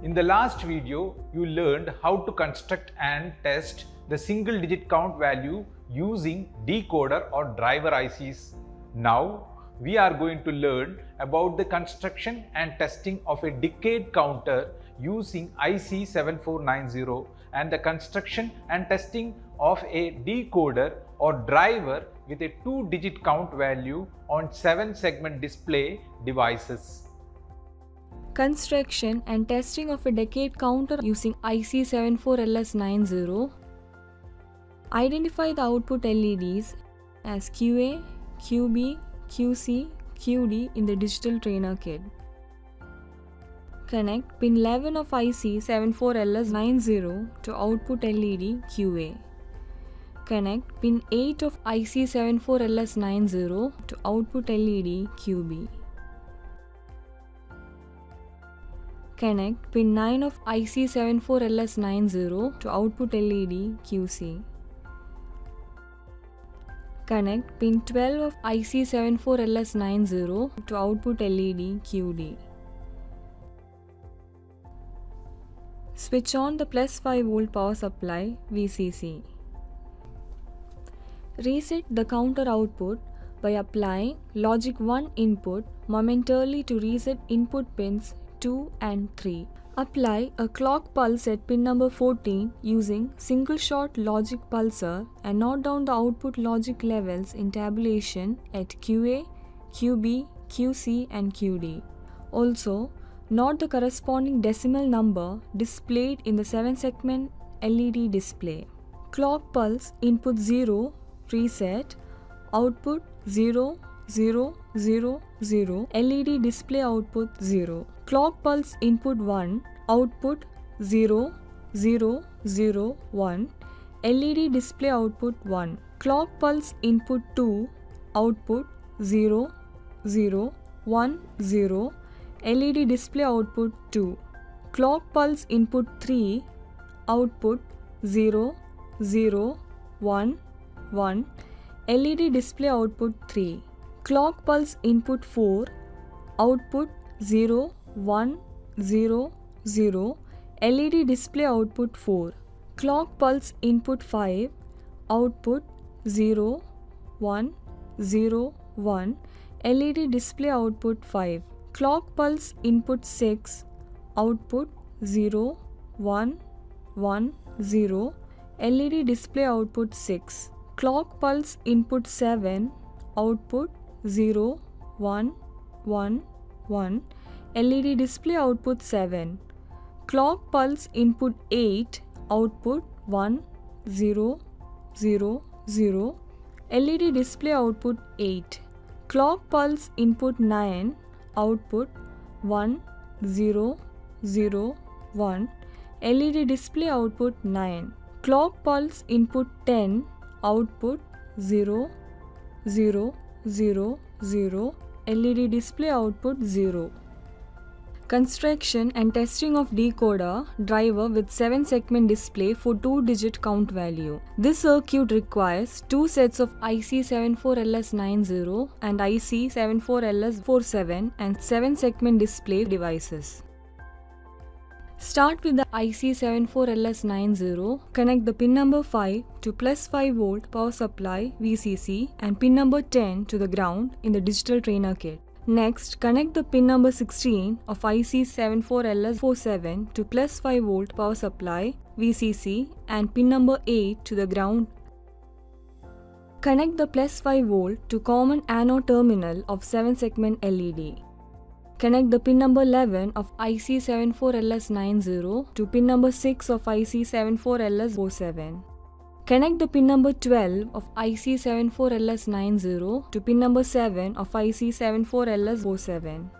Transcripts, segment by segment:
In the last video, you learned how to construct and test the single digit count value using decoder or driver ICs. Now, we are going to learn about the construction and testing of a decade counter using IC 7490 and the construction and testing of a decoder or driver with a 2-digit count value on 7-segment display devices. Construction and testing of a decade counter using IC 74LS90. Identify the output LEDs as QA, QB, QC, QD in the digital trainer kit. Connect pin 11 of IC 74LS90 to output LED QA. Connect pin 8 of IC 74LS90 to output LED QB. Connect pin 9 of IC 74LS90 to output LED QC. Connect pin 12 of IC 74LS90 to output LED QD. Switch on the plus 5 volt power supply VCC. Reset the counter output by applying logic 1 input momentarily to reset input pins 2 and 3. Apply a clock pulse at pin number 14 using single shot logic pulsar and note down the output logic levels in tabulation at QA, QB, QC and QD. Also, note the corresponding decimal number displayed in the 7-segment LED display. Clock pulse input 0 reset, output 0 0 0 0, LED display output 0. Clock pulse input 1, output 0 0 0 1, LED display output 1. Clock pulse input 2, output 0 0 1 0, LED display output 2. Clock pulse input 3, output 0 0 1 1, LED display output 3. Clock pulse input 4, output 0 1 0 0, LED display output 4. Clock pulse input 5, output 0 1 0 1, LED display output 5. Clock pulse input 6, output 0 1 1 0, LED display output 6. Clock pulse input 7, output 0 1 1 1, LED display output 7. Clock pulse input 8, output 1 0 0 0, LED display output 8. Clock pulse input 9, output 1 0 0 1, LED display output 9. Clock pulse input 10, output 0 0 0 0, LED display output 0. Construction and testing of decoder driver with 7-segment display for 2-digit count value. This circuit requires 2 sets of IC 74LS90 and IC 74LS47 and 7-segment display devices. Start with the IC 74LS90, connect the pin number 5 to plus 5 volt power supply VCC and pin number 10 to the ground in the digital trainer kit. Next, connect the pin number 16 of IC 74LS47 to plus 5 volt power supply VCC and pin number 8 to the ground. Connect the plus 5 volt to common anode terminal of 7-segment LED. Connect the pin number 11 of IC 74LS90 to pin number 6 of IC 74LS47. Connect the pin number 12 of IC 74LS90 to pin number 7 of IC 74LS47.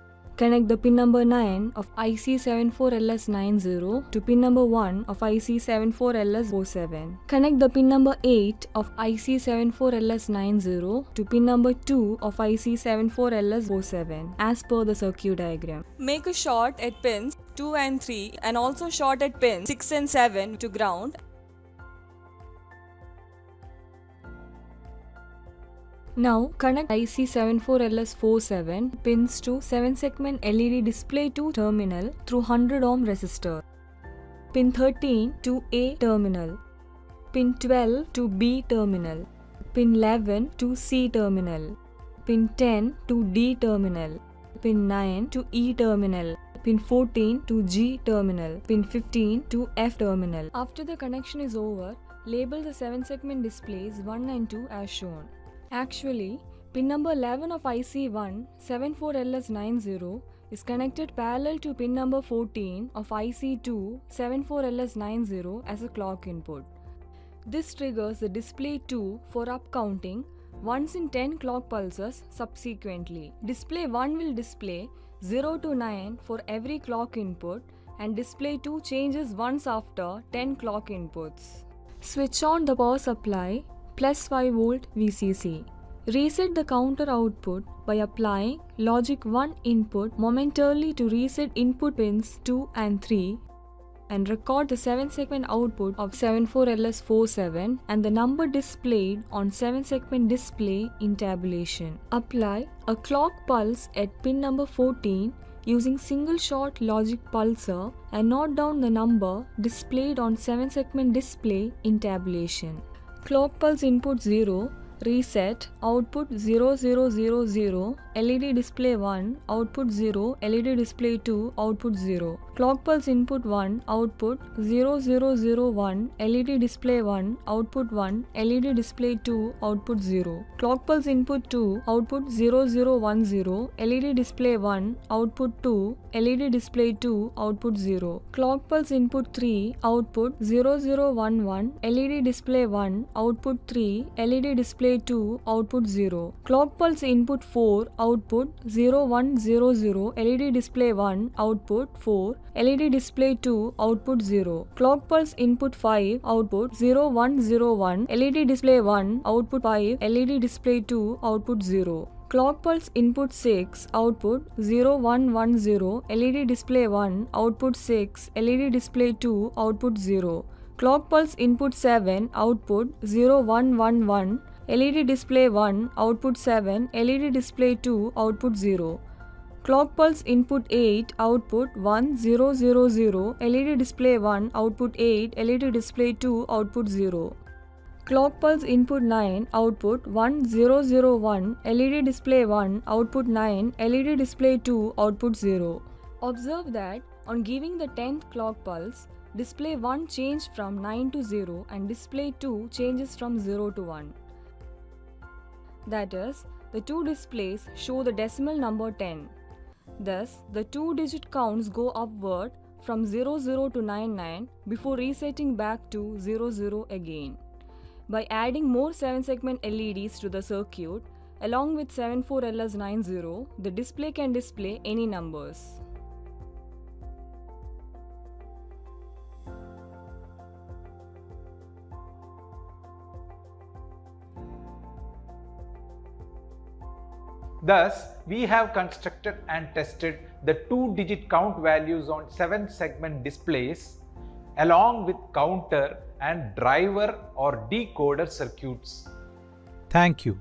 Connect the pin number 9 of IC 74LS90 to pin number 1 of IC 74LS47. Connect the pin number 8 of IC 74LS90 to pin number 2 of IC 74LS47 as per the circuit diagram. Make a short at pins 2 and 3 and also short at pins 6 and 7 to ground. Now connect IC74LS47 pins to 7-segment LED display 2 terminal through 100 ohm resistor. Pin 13 to A terminal. Pin 12 to B terminal. Pin 11 to C terminal. Pin 10 to D terminal. Pin 9 to E terminal. Pin 14 to G terminal. Pin 15 to F terminal. After the connection is over, label the 7-segment displays 1 and 2 as shown. Actually, pin number 11 of IC1 74LS90 is connected parallel to pin number 14 of IC2 74LS90 as a clock input. This triggers the display 2 for upcounting once in 10 clock pulses subsequently. Display 1 will display 0 to 9 for every clock input and display 2 changes once after 10 clock inputs. Switch on the power supply plus 5 volt VCC. Reset the counter output by applying logic 1 input momentarily to reset input pins 2 and 3 and record the 7-segment output of 74LS47 and the number displayed on 7-segment display in tabulation. Apply a clock pulse at pin number 14 using single shot logic pulsar and note down the number displayed on 7-segment display in tabulation. Clock pulse input 0, reset, output 0000, LED display 1, output 0, LED display 2, output 0. Clock pulse input 1, output 0001, LED display 1, output 1, LED display 2, output 0. Clock pulse input 2, output 0010, LED display 1, output 2, LED display 2, output 0. Clock pulse input 3, output 0011, LED display 1, output 3, LED display 2, output 0. Clock pulse input 4, output 0100, LED display 1, output 4, LED display 2, output 0. Clock pulse input 5, output 0101, LED display 1, output 5, LED display 2, output 0. Clock pulse input 6, output 0110, LED display 1, output 6, LED display 2, output 0. Clock pulse input 7, output 0111, LED display 1, output 7, LED display 2, output 0. Clock pulse input 8, output 1000, LED display 1, output 8, LED display 2, output 0. Clock pulse input 9, output 1001, LED display 1, output 9, LED display 2, output 0. Observe that on giving the 10th clock pulse, display 1 changed from 9 to 0 and display 2 changes from 0 to 1. That is, the two displays show the decimal number 10. Thus, the 2-digit counts go upward from 00 to 99 before resetting back to 00 again. By adding more 7-segment LEDs to the circuit, along with 74LS90, the display can display any numbers. Thus, we have constructed and tested the 2-digit count values on 7-segment displays along with counter and driver or decoder circuits. Thank you.